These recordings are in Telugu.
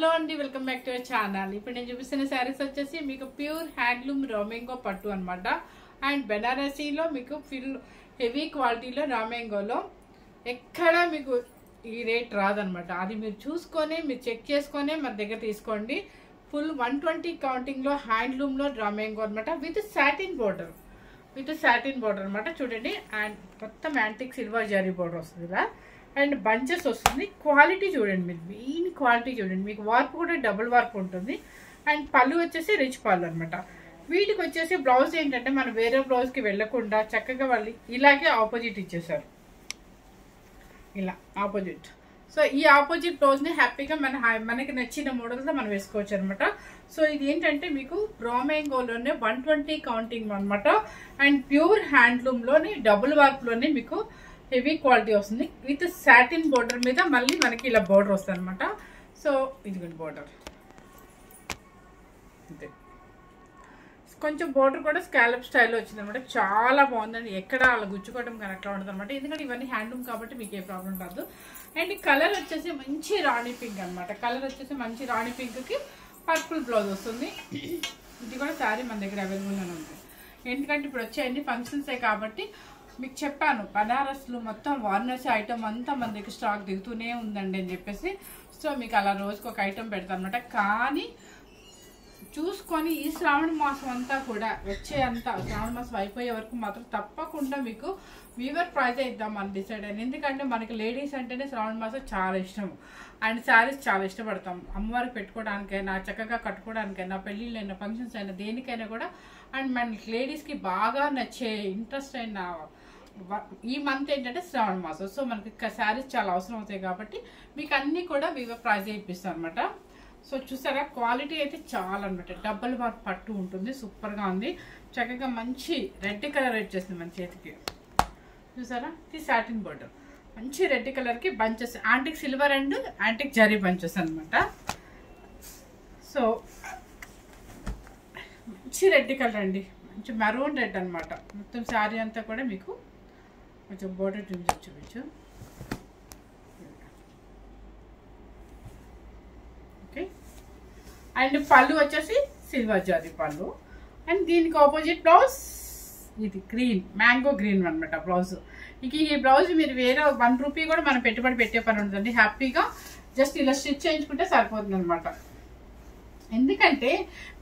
హలో అండి, welcome back to our channel. ఇప్పుడు నేను చూపిస్తున్న శారీస్ వచ్చేసి మీకు ప్యూర్ హ్యాండ్లూమ్ రామెంగో పట్టు అనమాట. అండ్ బెనారసీలో మీకు ఫుల్ హెవీ క్వాలిటీలో రామెంగోలో ఎక్కడ మీకు ఈ రేట్ రాదనమాట. అది మీరు చూసుకొని మీరు చెక్ చేసుకొని మన దగ్గర తీసుకోండి. ఫుల్ 120 కౌంటింగ్లో హ్యాండ్లూమ్లో రామెంగో అనమాట. విత్ సాటిన్ బోర్డర్ అనమాట. చూడండి, అండ్ మొత్తం యాంటిక్ సిల్వర్ జరీ బోర్డర్ వస్తుంది కదా. అండ్ బంచెస్ వస్తుంది. క్వాలిటీ చూడండి, మీరు మెయిన్ క్వాలిటీ చూడండి. మీకు వార్ప్ కూడా డబుల్ వార్ప్ ఉంటుంది. అండ్ పళ్ళు వచ్చేసి రిచ్ పళ్ళు అనమాట. వీటికి వచ్చేసి బ్లౌజ్ ఏంటంటే మనం వేరే బ్లౌజ్కి వెళ్ళకుండా చక్కగా వాళ్ళు ఇలాగే ఆపోజిట్ ఇచ్చేసారు, ఇలా ఆపోజిట్. సో ఈ ఆపోజిట్ బ్లౌజ్ని హ్యాపీగా మనకి నచ్చిన మోడల్తో మనం వేసుకోవచ్చు అనమాట. సో ఇది ఏంటంటే మీకు రామెంగోలోనే 120 కౌంటింగ్ అనమాట. అండ్ ప్యూర్ హ్యాండ్లూమ్లోని డబుల్ వార్ప్లోనే మీకు హెవీ క్వాలిటీ వస్తుంది. విత్ సాటిన్ బోర్డర్ మీద మళ్ళీ మనకి ఇలా బోర్డర్ వస్తుంది అనమాట. సో ఇదిగోండి బోర్డర్, అంతే. కొంచెం బోర్డర్ కూడా స్కాలప్ స్టైల్లో వచ్చింది అనమాట. చాలా బాగుందండి. ఎక్కడ అలా గుచ్చుకోవడం కానీ అట్లా ఉంటుంది అనమాట. ఎందుకంటే ఇవన్నీ హ్యాండ్లూమ్ కాబట్టి మీకు ఏ ప్రాబ్లం రాదు. అండ్ కలర్ వచ్చేసి మంచి రాణి పింక్ అనమాట. కలర్ వచ్చేసి మంచి రాణి పింక్కి పర్పుల్ బ్లౌజ్ వస్తుంది. ఇది కూడా శారీ మన దగ్గర అవైలబుల్గానే ఉంది. ఎందుకంటే ఇప్పుడు వచ్చాయండి ఫంక్షన్సే కాబట్టి మీకు చెప్పాను, బనారస్లు మొత్తం వారణాసి ఐటమ్ అంతా మన దగ్గర స్టాక్ దిగుతూనే ఉందండి అని చెప్పేసి. సో మీకు అలా రోజుకి ఒక ఐటమ్ పెడతాను అనమాట. కానీ చూసుకొని ఈ శ్రావణ మాసం అంతా కూడా శ్రావణ మాసం అయిపోయే వరకు మాత్రం తప్పకుండా మీకు వీవర్ ప్రైజ్ ఇద్దాం అని డిసైడ్ అయ్యాను. ఎందుకంటే మనకి లేడీస్ అంటేనే శ్రావణ మాసం చాలా ఇష్టం. అండ్ శారీస్ చాలా ఇష్టపడతాం. అమ్మవారికి పెట్టుకోవడానికైనా, చక్కగా కట్టుకోవడానికైనా, పెళ్ళిళ్ళైనా, ఫంక్షన్స్ అయినా, దేనికైనా కూడా. అండ్ మన లేడీస్కి బాగా నచ్చే ఇంట్రెస్ట్ అయిన ఈ మంత్ ఏంటంటే శ్రావణ మాసం. సో మనకి శారీస్ చాలా అవసరం అవుతాయి కాబట్టి మీకు అన్నీ కూడా వీవర్ ప్రైజ్ ఇప్పిస్తాం అనమాట. సో చూసారా, క్వాలిటీ అయితే చాలా అనమాట. డబుల్ వార్ప్ పట్టు ఉంటుంది, సూపర్గా ఉంది. చక్కగా మంచి రెడ్ కలర్ వచ్చేసింది మన చేతికి. చూసారా, ఇది సాటిన్ బోర్డర్, మంచి రెడ్ కలర్కి bunches, antique silver and antique zari bunches అనమాట. సో మంచి రెడ్ కలర్ అండి, మంచి మెరూన్ రెడ్ అనమాట. మొత్తం శారీ అంతా కూడా మీకు కొంచెం బోర్డర్ చూపించు. ఓకే. అండ్ పళ్ళు వచ్చేసి సిల్వర్ జారీ పళ్ళు. అండ్ దీనికి ఆపోజిట్ బ్లౌజ్ ఇది గ్రీన్, మ్యాంగో గ్రీన్ అనమాట బ్లౌజ్. ఇక ఈ బ్లౌజ్ మీరు వేరే 1 రూపీ కూడా మనం పెట్టుబడి పెట్టే పని ఉంటుందండి. హ్యాపీగా జస్ట్ ఇలా స్టిచ్ చేయించుకుంటే సరిపోతుంది అనమాట. ఎందుకంటే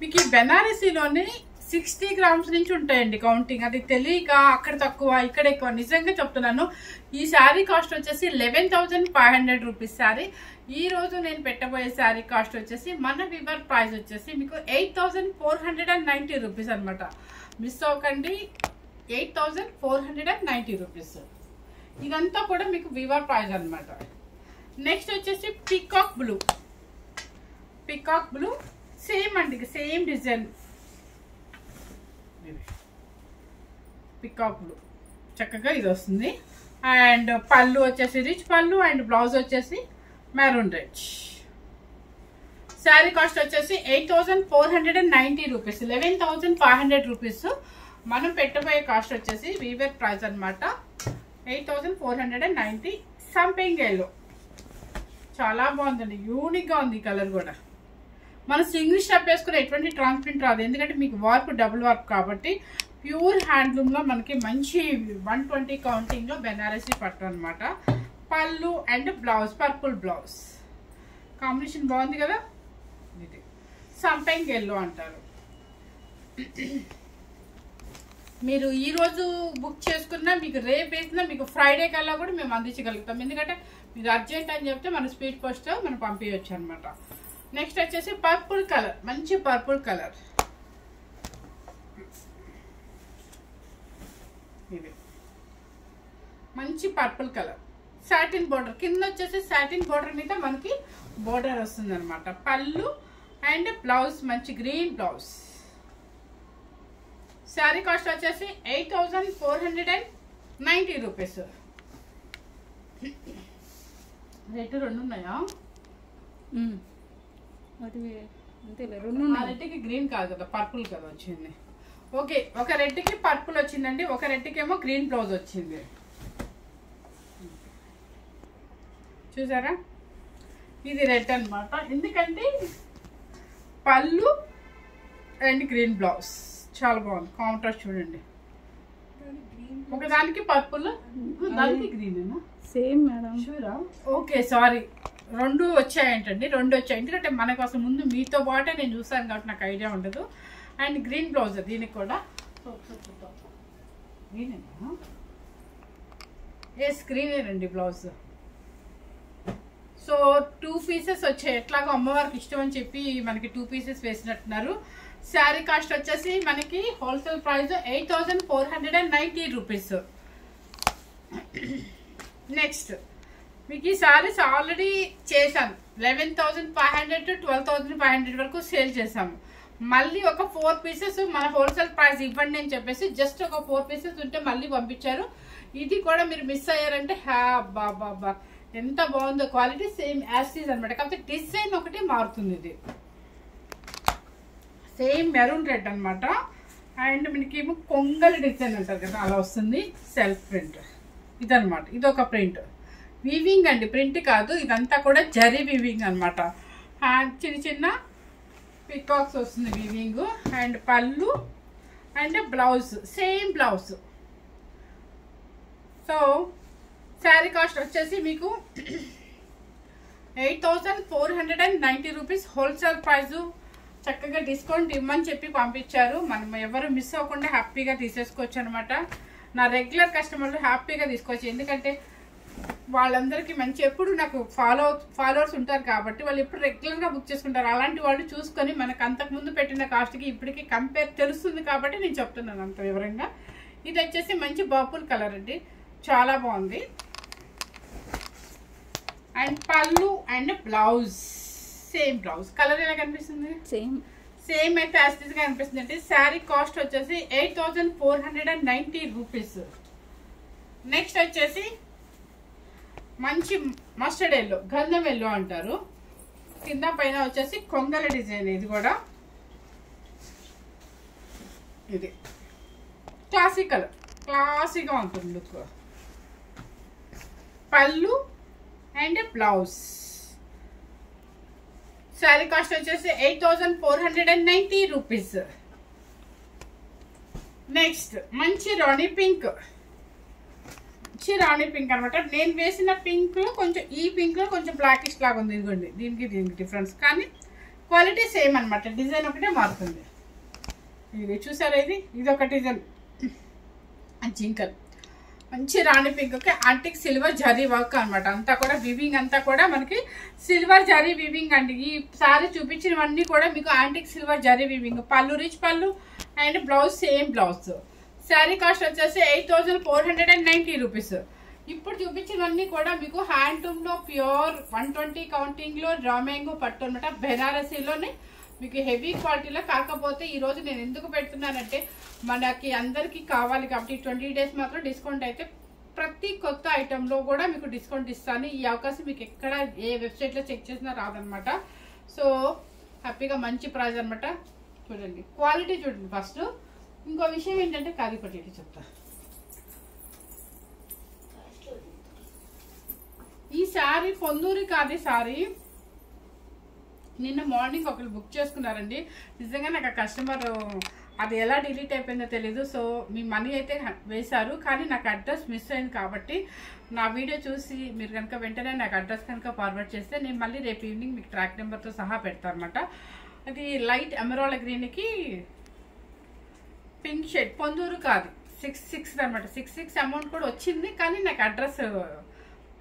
మీకు ఈ బెనారసీలోనే 60 గ్రామ్స్ నుంచి ఉంటాయండి కౌంటింగ్. అది తెలియక అక్కడ తక్కువ ఇక్కడ ఎక్కువ. నిజంగా చెప్తున్నాను, ఈ శారీ కాస్ట్ వచ్చేసి 11,500 రూపీస్ శారీ. ఈ రోజు నేను పెట్టబోయే శారీ కాస్ట్ వచ్చేసి మన వివర్ ప్రైస్ వచ్చేసి మీకు 8,490 రూపీస్ అనమాట. మిస్ అవ్వకండి, 8,490 రూపీస్. ఇదంతా కూడా మీకు వివర్ ప్రైస్ అనమాట. నెక్స్ట్ వచ్చేసి పికాక్ బ్లూ సేమ్ అండి, సేమ్ డిజైన్. పికాక్ బ్లూ చక్కగా ఇది వస్తుంది. అండ్ పళ్ళు వచ్చేసి రిచ్ పళ్ళు. అండ్ బ్లౌజ్ వచ్చేసి మెరూన్ రెడ్. శారీ కాస్ట్ వచ్చేసి 8,490 రూపీస్, 11,500 రూపీస్. మనం పెట్టబోయే కాస్ట్ వచ్చేసి వీవర్ ప్రైస్ అనమాట 8,490. సంపింగ్ ఎల్లో చాలా బాగుందండి, యూనిక్గా ఉంది. ఈ కలర్ కూడా మనం సింగిల్ స్టెప్ వేసుకుని ఎటువంటి ట్రాన్స్పరెంట్ రాదు. ఎందుకంటే మీకు వార్ప్ డబుల్ వార్ప్ కాబట్టి ప్యూర్ హ్యాండ్లూమ్లో మనకి మంచి 120 కౌంటింగ్లో బెనారసీ పట్టు అనమాట. పళ్ళు and blouse purple blouse combination బాగుంది కదా. ఇది సంపింగ్ ఎల్లో అంటారు. మీరు ఈరోజు బుక్ చేసుకున్నా మీకు రేపు వేసినా మీకు ఫ్రైడే కల్లా కూడా మేము అందించగలుగుతాం. ఎందుకంటే మీరు అర్జెంట్ అని చెప్తే మన స్పీడ్ పోస్ట్ మనం పంపించవచ్చు అనమాట. నెక్స్ట్ వచ్చేసి పర్పుల్ కలర్, మంచి పర్పుల్ కలర్. ఇది మంచి పర్పుల్ కలర్, సాటిన్ బోర్డర్. కింద వచ్చేసి సాటిన్ బోర్డర్ మీద మనకి బోర్డర్ వస్తుంది అనమాట. పళ్ళు అండ్ బ్లౌజ్ మంచి గ్రీన్ బ్లౌజ్. శారీ కాస్ట్ వచ్చేసి 8,490 రూపీస్. రేటు 2 ఉన్నాయా? రెడ్కి గ్రీన్ కాదు కదా, పర్పుల్ కదా వచ్చింది. ఓకే, ఒక రెడ్కి పర్పుల్ వచ్చిందండి, ఒక రెడ్కి ఏమో గ్రీన్ బ్లౌజ్ వచ్చింది. చూసారా, ఇది రెడ్ అనమాట. ఎందుకంటే పళ్ళు అండ్ గ్రీన్ బ్లౌజ్ చాలా బాగుంది. కాంట్రాస్ట్ చూడండి, ఒకదానికి పర్పుల్, దానికి గ్రీన్. Same madam. షూరా? ఓకే, సారీ, రెండు వచ్చాయంటండి, రెండు వచ్చాయి. ఎందుకంటే మనకు అసలు ముందు మీతో పాటే నేను చూసాను కాబట్టి నాకు ఐడియా ఉండదు. అండ్ గ్రీన్ బ్లౌజ్ దీనికి కూడా. గ్రీనేనండి బ్లౌజ్. సో 2 పీసెస్ వచ్చాయి. ఎట్లాగో అమ్మవారికి ఇష్టం అని చెప్పి మనకి 2 పీసెస్ వేసినట్టున్నారు. శారీ కాస్ట్ వచ్చేసి మనకి హోల్సేల్ ప్రైస్ 8490 రూపీస్. నెక్స్ట్ మీకు ఈ సారీస్ ఆల్రెడీ చేశాను. 11,500 to 12,500 వరకు సేల్ చేసాము. మళ్ళీ ఒక 4 పీసెస్ మన హోల్సేల్ ప్రైస్ ఇవ్వండి అని చెప్పేసి జస్ట్ ఒక 4 పీసెస్ ఉంటే మళ్ళీ పంపించారు. ఇది కూడా మీరు మిస్ అయ్యారంటే బాబా ఎంత బాగుందో. Quality same as it is అనమాట. కాకపోతే డిజైన్ ఒకటి మారుతుంది. ఇది సేమ్ మెరూన్ రెడ్ అనమాట. అండ్ మనకేమో కొంగల్ డిజైన్ అంటారు కదా, అలా వస్తుంది. సెల్ఫ్ ప్రింట్ ఇదనమాట. ఇది ఒక ప్రింట్ వీవింగ్ అండి, ప్రింట్ కాదు. ఇదంతా కూడా జరీ వీవింగ్ అనమాట. చిన్న చిన్న పికాక్స్ వస్తుంది వీవింగ్. అండ్ పళ్ళు and blouse same blouse. So sari cost వచ్చేసి మీకు 8490 రూపీస్ హోల్సేల్ ప్రైజు. చక్కగా డిస్కౌంట్ ఇవ్వమని చెప్పి పంపించారు. మనం ఎవరు మిస్ అవ్వకుండా హ్యాపీగా తీసేసుకోవచ్చు అనమాట. నా రెగ్యులర్ కస్టమర్లు హ్యాపీగా తీసుకోవచ్చు. ఎందుకంటే వాళ్ళందరికీ మంచి ఎప్పుడు నాకు ఫాలోవర్స్ ఉంటారు కాబట్టి వాళ్ళు ఎప్పుడు రెగ్యులర్గా బుక్ చేసుకుంటారు. అలాంటి వాళ్ళు చూసుకొని మనకు అంతకుముందు పెట్టిన కాస్ట్కి ఇప్పటికీ కంపేర్ తెలుస్తుంది కాబట్టి నేను చెప్తున్నాను అంత వివరంగా. ఇది వచ్చేసి మంచి పర్పుల్ కలర్ అండి, చాలా బాగుంది. అండ్ పళ్ళు and blouse same blouse. Colour ఎలా కనిపిస్తుంది? సేమ్ అయితే యాస్టిస్గా అనిపిస్తుంది అండి. శారీ కాస్ట్ వచ్చేసి 8490 రూపీస్. నెక్స్ట్ వచ్చేసి మంచి మస్టర్డ్ ఎల్లో, గంధం ఎల్లో అంటారు. కింద పైన వచ్చేసి కొంగల డిజైన్. ఇది కూడా ఇది క్లాసిక్గా ఉంటుంది లుక్. పళ్ళు అండ్ బ్లౌజ్. శారీ కాస్ట్ వచ్చేసి 8490 రూపీస్. నెక్స్ట్ మంచి రాణి పింక్ అనమాట. నేను వేసిన పింక్ లో కొంచెం, ఈ పింక్ లో కొంచెం బ్లాకిష్ లాగా ఉంది. ఇదిగోండి, దీనికి డిఫరెన్స్, కానీ క్వాలిటీ సేమ్ అనమాట. డిజైన్ ఒకటే మారుతుంది. ఇది చూసారా? ఇది ఒక డిజైన్ జింకల్. మంచి రాణి పింక్ కి యాంటిక్ సిల్వర్ జరీ వర్క్ అనమాట. అంతా కూడా వివింగ్, అంతా కూడా మనకి సిల్వర్ జరీ వివింగ్ అండి. ఈ సారీ చూపించినవన్నీ కూడా మీకు యాంటిక్ సిల్వర్ జరీ వివింగ్. పళ్ళు రిచ్ పళ్ళు and blouse same blouse. Sari cost వచ్చేసి 8490 రూపీస్. ఇప్పుడు చూపించినవన్నీ కూడా మీకు హ్యాండ్లూమ్ లో ప్యూర్ 120 కౌంటింగ్ లో డ్రామింగ్ పట్టు అనమాట. బెనారసీలోనే మీకు హెవీ క్వాలిటీలో. కాకపోతే ఈ రోజు నేను ఎందుకు పెడుతున్నానంటే మనకి అందరికి కావాలి కాబట్టి 20 డేస్ మాత్రం డిస్కౌంట్ అయితే ప్రతి కొత్త ఐటెంలో కూడా మీకు డిస్కౌంట్ ఇస్తాను. ఈ అవకాశం మీకు ఎక్కడ ఏ వెబ్సైట్లో చెక్ చేసినా రాదనమాట. సో హ్యాపీగా మంచి ప్రైస్ అనమాట. చూడండి క్వాలిటీ చూడండి ఫస్ట్. ఇంకో విషయం ఏంటంటే కాది పట్టి చెప్తా. ఈ శారీ పొందూరి కాది శారీ నిన్న మార్నింగ్ ఒకరు బుక్ చేసుకున్నారండి. నిజంగా నాకు ఆ కస్టమర్ అది ఎలా డిలీట్ అయిపోయిందో తెలీదు. సో మీ మనీ అయితే వేశారు, కానీ నాకు అడ్రస్ మిస్ అయింది. కాబట్టి నా వీడియో చూసి మీరు కనుక వెంటనే నాకు అడ్రస్ కనుక ఫార్వర్డ్ చేస్తే నేను మళ్ళీ రేపు ఈవినింగ్ మీకు ట్రాక్ నెంబర్తో సహా పెడతాను అనమాట. అది లైట్ ఎమరాల్డ్ గ్రీన్కి పింక్ షేడ్, పొందూరు కాదు 66 అనమాట. 66 అమౌంట్ కూడా వచ్చింది, కానీ నాకు అడ్రస్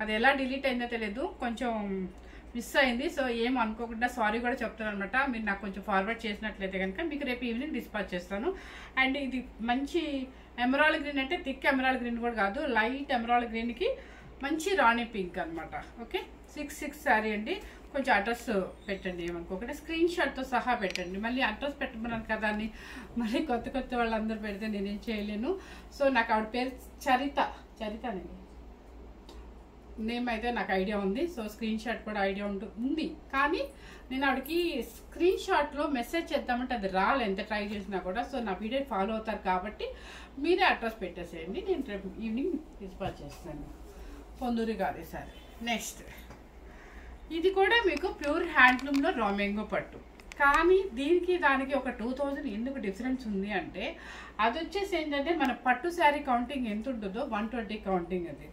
అది ఎలా డిలీట్ అయిందో తెలియదు, కొంచెం మిస్ అయింది. సో ఏం అనుకోకుండా సారీ కూడా చెప్తాను అనమాట. మీరు నాకు కొంచెం ఫార్వర్డ్ చేసినట్లయితే కనుక మీకు రేపు ఈవినింగ్ డిస్పాచ్ చేస్తాను. అండ్ ఇది మంచి ఎమరాల్డ్ గ్రీన్, అంటే థిక్ ఎమరాల్డ్ గ్రీన్ కూడా కాదు, లైట్ ఎమరాల్డ్ గ్రీన్కి మంచి రాణి పింక్ అనమాట. ఓకే, 66 శారీ అండి. కొంచెం అడ్రస్ పెట్టండి, ఏమనుకోకుండా స్క్రీన్ షాట్తో సహా పెట్టండి. మళ్ళీ అడ్రస్ పెట్టమన్నాను కదా అని మళ్ళీ కొత్త వాళ్ళందరూ పెడితే నేనేం చేయలేను. సో నాకు ఆవిడ పేరు చరితనండి, నేమ్ అయితే నాకు ఐడియా ఉంది. సో స్క్రీన్ షాట్ కూడా ఐడియా ఉంది, కానీ నేను ఆవిడకి స్క్రీన్ షాట్లో మెసేజ్ చేద్దామంటే అది రాలే, ఎంత ట్రై చేసినా కూడా. సో నా వీడియో ఫాలో అవుతారు కాబట్టి మీరే అడ్రస్ పెట్టేసేయండి, నేను రేపు ఈవినింగ్ డిస్పాచ్ చేస్తాను. పొందూరి కాదు సార్. నెక్స్ట్ ఇది కూడా మీకు ప్యూర్ హ్యాండ్లూమ్లో రా మ్యాంగో పట్టు. కానీ దీనికి దానికి ఒక 2000 ఎందుకు డిఫరెన్స్ ఉంది అంటే అది వచ్చేసి ఏంటంటే మన పట్టు శారీ కౌంటింగ్ ఎంత ఉంటుందో 120 కౌంటింగ్ అది.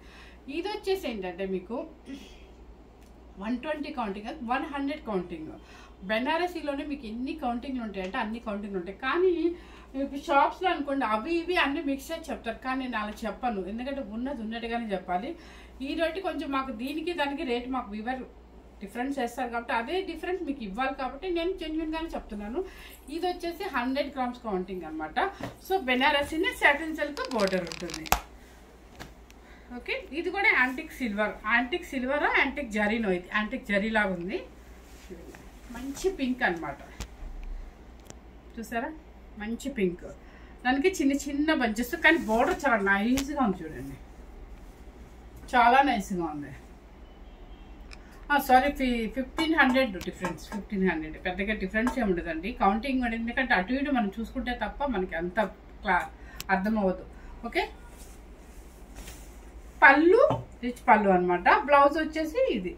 ఇది వచ్చేసి ఏంటంటే మీకు 120 కౌంటింగ్, 100 కౌంటింగ్. బెనారసీలోనే మీకు ఎన్ని కౌంటింగ్లు ఉంటాయంటే అన్ని కౌంటింగ్లు ఉంటాయి. కానీ ఇప్పుడు షాప్స్లో అనుకోండి అవి ఇవి అన్ని మిక్స్ చేసి చెప్తారు, కానీ నేను అలా చెప్పను. ఎందుకంటే ఉన్నది ఉన్నట్టుగానే చెప్పాలి. ఈ రేటు కొంచెం మాకు దీనికి దానికి రేటు మాకు వివర్ డిఫరెన్స్ చేస్తారు కాబట్టి అదే డిఫరెన్స్ మీకు ఇవ్వాలి కాబట్టి నేను జెన్యున్గానే చెప్తున్నాను. ఇది వచ్చేసి 100 గ్రామ్స్ కౌంటింగ్ అనమాట. సో బెనారసీనే సాటిన్ సిల్క్ బోర్డర్ ఉంటుంది. ఓకే, ఇది కూడా యాంటిక్ సిల్వర్, యాంటిక్ జరీనో. ఇది యాంటిక్ జరీ లాగా ఉంది, మంచి పింక్ అనమాట. చూసారా, మంచి పింక్. దానికి చిన్న చిన్న బంచెస్, కానీ బోర్డర్ చాలా నైస్గా ఉంది చూడండి, చాలా నైస్గా ఉంది. సారీ 1500 డిఫరెన్స్, 1500 పెద్దగా డిఫరెన్స్ ఏమి ఉండదండి కౌంటింగ్. ఎందుకంటే అటు ఇటు మనం చూసుకుంటే తప్ప మనకి అంత అర్థమవ్వదు. ఓకే, పళ్ళు రిచ్ పళ్ళు అనమాట. బ్లౌజ్ వచ్చేసి ఇది,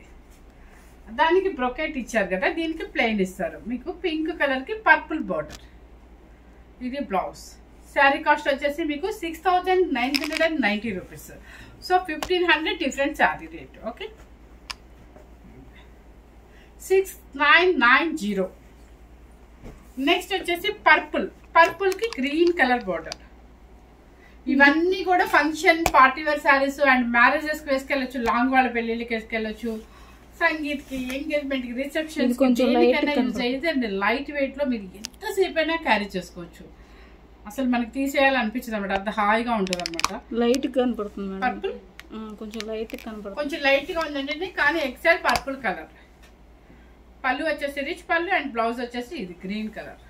దానికి బ్రొకెట్ ఇచ్చారు కదా, దీనికి ప్లెయిన్ ఇస్తారు. మీకు పింక్ కలర్కి పర్పుల్ బార్డర్. ఇది బ్లౌజ్. శారీ కాస్ట్ వచ్చేసి మీకు 6990 rupees. So 1500 different sari rate. Okay, 6990. Next వచ్చేసి పర్పుల్ కి గ్రీన్ కలర్ బార్డర్. ఇవన్నీ కూడా function party wear saris and marriages కి వేసుకెళ్ళచ్చు, లాంగ్ వాళ్ళ పెళ్లిళ్ళకి వేసుకెళ్ళచ్చు, సంగీత్ కి, ఎంగేజ్మెంట్ కి, రిసెప్షన్ కి. లైట్ వెయిట్ లో మీరు ఎంతసేపు అయినా క్యారీ చేసుకోవచ్చు. అసలు మనకి తీసేయాలనిపించదు అనమాట, అంత హాయిగా ఉంటుంది అనమాట. లైట్ కనపడుతుంది పర్పుల్, కొంచెం లైట్ కనపడుతుంది, కొంచెం లైట్ గా ఉందండి. కానీ ఎక్సెల్ పర్పుల్ కలర్. పళ్ళు వచ్చేసి రిచ్ పళ్ళు అండ్ బ్లౌజ్ వచ్చేసి ఇది గ్రీన్ కలర్.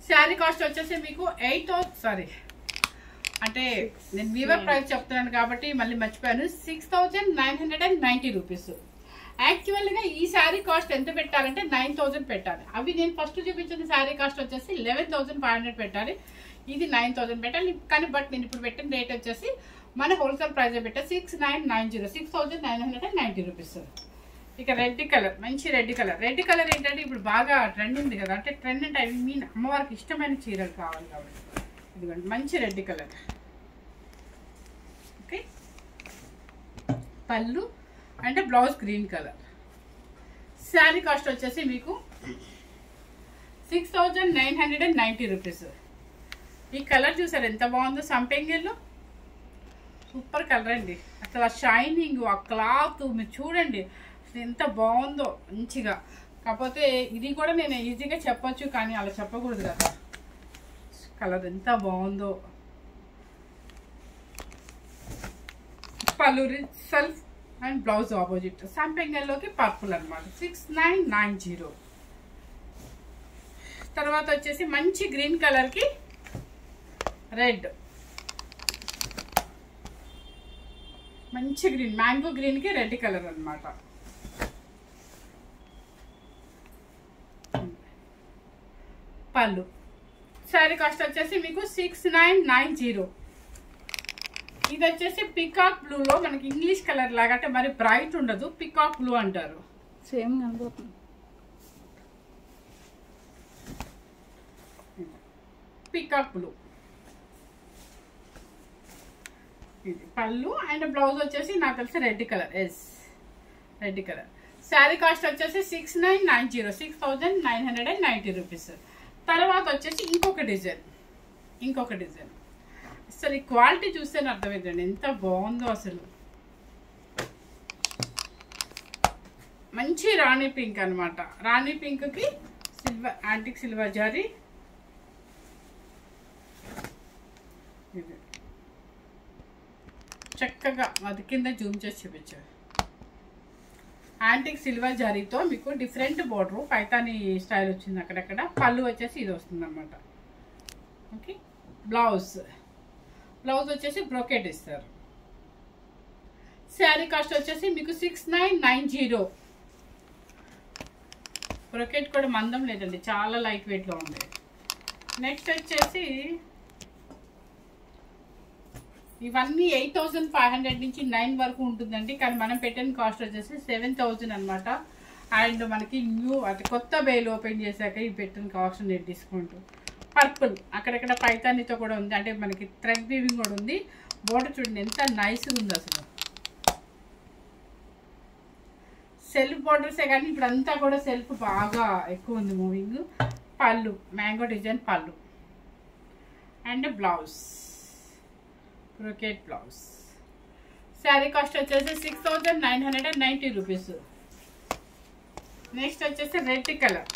శారీ కాస్ట్ వచ్చేసి మీకు అంటే నేను వీవర్ ప్రైస్ చెప్తున్నాను కాబట్టి మళ్ళీ మర్చిపోయాను, 6990 రూపీస్. యాక్చువల్గా ఈ శారీ కాస్ట్ ఎంత పెట్టాలంటే 9000 పెట్టాలి. అవి నేను ఫస్ట్ చూపించిన శారీ కాస్ట్ వచ్చేసి 11500 పెట్టాలి. ఇది 9000 పెట్టాలి. కానీ నేను ఇప్పుడు పెట్టిన రేట్ వచ్చేసి మన హోల్సేల్ ప్రైస్ పెట్టా 6990, 6990 రూపీస్. ఇక రెడ్ కలర్, మంచి రెడ్ కలర్. రెడ్ కలర్ ఏంటంటే ఇప్పుడు బాగా ట్రెండ్ ఉంది కదా, అంటే ట్రెండ్ అంటే ఐ మీన్ అమ్మవారికి ఇష్టమైన చీరలు కావాలి కాబట్టి ఇదిగోండి మంచి రెడ్ కలర్. ఓకే, పళ్ళు అంటే blouse green colour. Sari cost వచ్చేసి మీకు 6990 రూపీస్. ఈ కలర్ చూసారు ఎంత బాగుందో, సంపెంగిల్లో సూపర్ కలర్ అండి. అసలు ఆ షైనింగ్, ఆ క్లాత్ మీరు చూడండి ఎంత బాగుందో మంచిగా. కాకపోతే ఇది కూడా నేను ఈజీగా చెప్పొచ్చు కానీ అలా చెప్పకూడదు కదా. కలర్ ఎంత బాగుందో. పళ్ళు సెల్ఫ్ అండ్ బ్లౌజ్ ఆపోజిట్. సంపెంగల్లోకి పర్పుల్ అనమాట. 6990. తర్వాత వచ్చేసి మంచి గ్రీన్ కలర్కి రెడ్, మంచి గ్రీన్, మ్యాంగో గ్రీన్కి రెడ్ కలర్ అనమాట. పళ్ళు. శారీ కాస్ట్ వచ్చేసి మీకు 6990. ఇది వచ్చేసి పికాక్ బ్లూలో మనకి ఇంగ్లీష్ కలర్ లాగా, అంటే మరి బ్రైట్ ఉండదు, పికాక్ బ్లూ అంటారు. సేమ్ కనబడుతుంది. Peacock blue. ఇది పళ్ళు అండ్ బ్లౌజ్ వచ్చేసి నాకు తెలిసి red colour. Yes, red colour. Sari cost వచ్చేసి 6990, 6990 రూపీస్. తర్వాత వచ్చేసి ఇంకొక డిజైన్. అసలు ఈ క్వాలిటీ చూస్తేనే అర్థమైందండి ఎంత బాగుందో. అసలు మంచి రాణి పింక్ అనమాట. రాణి పింక్కి సిల్వర్, యాంటిక్ సిల్వర్ జరీ. ఇది చక్కగా అది కింద జూమ్ చేసి చూపించారు. యాంటిక్ సిల్వర్ జరీతో మీకు డిఫరెంట్ బోర్డర్, పైతాని స్టైల్ వచ్చింది అక్కడక్కడ. పళ్ళు వచ్చేసి ఇది వస్తుంది అనమాట. ఓకే, బ్లౌజ్ వచ్చేసి బ్రోకెట్ ఇస్తారు. శారీ కాస్ట్ వచ్చేసి మీకు 6990. బ్రోకెట్ కూడా మందం లేదండి, చాలా లైట్ వెయిట్లో ఉంది. నెక్స్ట్ వచ్చేసి ఇవన్నీ 8500 నుంచి 9 వరకు ఉంటుందండి. కానీ మనం పెట్టిన కాస్ట్ వచ్చేసి 7000 అనమాట. అండ్ మనకి న్యూ అంటే కొత్త బేల్ ఓపెన్ చేశాక ఈ పెట్టిన కాస్ట్ నేను డిస్కౌంట్. పర్పుల్ అక్కడక్కడ పైతానితో కూడా ఉంది, అంటే మనకి థ్రెడ్ వీవింగ్ కూడా ఉంది. బోర్డర్ చూడండి ఎంత నైస్గా ఉంది అసలు. సెల్ఫ్ బోర్డర్సే కానీ ఇప్పుడు అంతా కూడా సెల్ఫ్ బాగా ఎక్కువ ఉంది మూవింగ్. పళ్ళు మ్యాంగో డిజైన్ పళ్ళు and blouse brocade blouse. Sari cost వచ్చేసి 6990 రూపీస్. నెక్స్ట్ వచ్చేసి రెడ్ కలర్.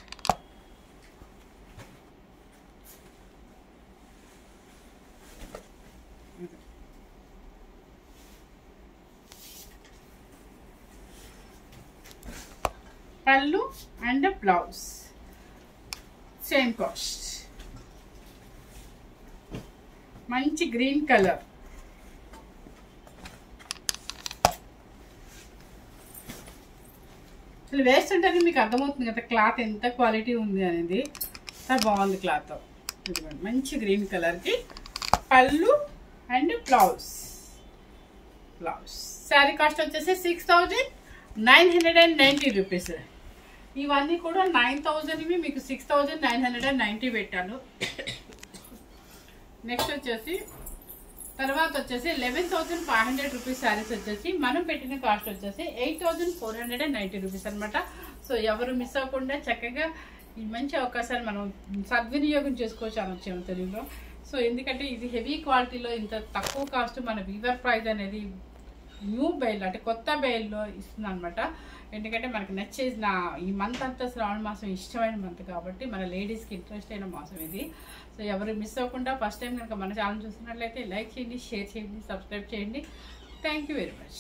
పళ్ళు అండ్ బ్లౌజ్ సేమ్ కాస్ట్. మంచి గ్రీన్ కలర్. అసలు వేస్తుంటేనే మీకు అర్థమవుతుంది కదా క్లాత్ ఎంత క్వాలిటీ ఉంది అనేది. చాలా బాగుంది క్లాత్. ఇదిగోండి మంచి గ్రీన్ కలర్కి పళ్ళు అండ్ బ్లౌజ్. శారీ కాస్ట్ వచ్చేసి 6990 రూపీస్. ఇవన్నీ కూడా 9000వి మీకు 6990 పెట్టాను. నెక్స్ట్ వచ్చేసి తర్వాత వచ్చేసి 11,500 రూపీస్ శారీస్ వచ్చేసి మనం పెట్టిన కాస్ట్ వచ్చేసి 8,490 రూపీస్ అనమాట. సో ఎవరు మిస్ అవ్వకుండా చక్కగా ఈ మంచి అవకాశాన్ని మనం సద్వినియోగం చేసుకోవచ్చు అనొచ్చాము తెలుగులో. సో ఎందుకంటే ఇది హెవీ క్వాలిటీలో ఇంత తక్కువ కాస్ట్ మన వీవర్ ప్రైస్ అనేది న్యూ బెయిల్ అంటే కొత్త బెయిల్లో ఇస్తుంది అనమాట. ఎందుకంటే మనకు నచ్చేసిన ఈ మంత్ అంతా శ్రావణ మాసం ఇష్టమైన మంత్ కాబట్టి మన లేడీస్కి ఇంట్రెస్ట్ అయిన మాసం ఇది. సో ఎవరు మిస్ అవ్వకుండా ఫస్ట్ టైం కనుక మన ఛానల్ చూస్తున్నట్లయితే లైక్ చేయండి, షేర్ చేయండి, సబ్స్క్రైబ్ చేయండి. Thank you very much.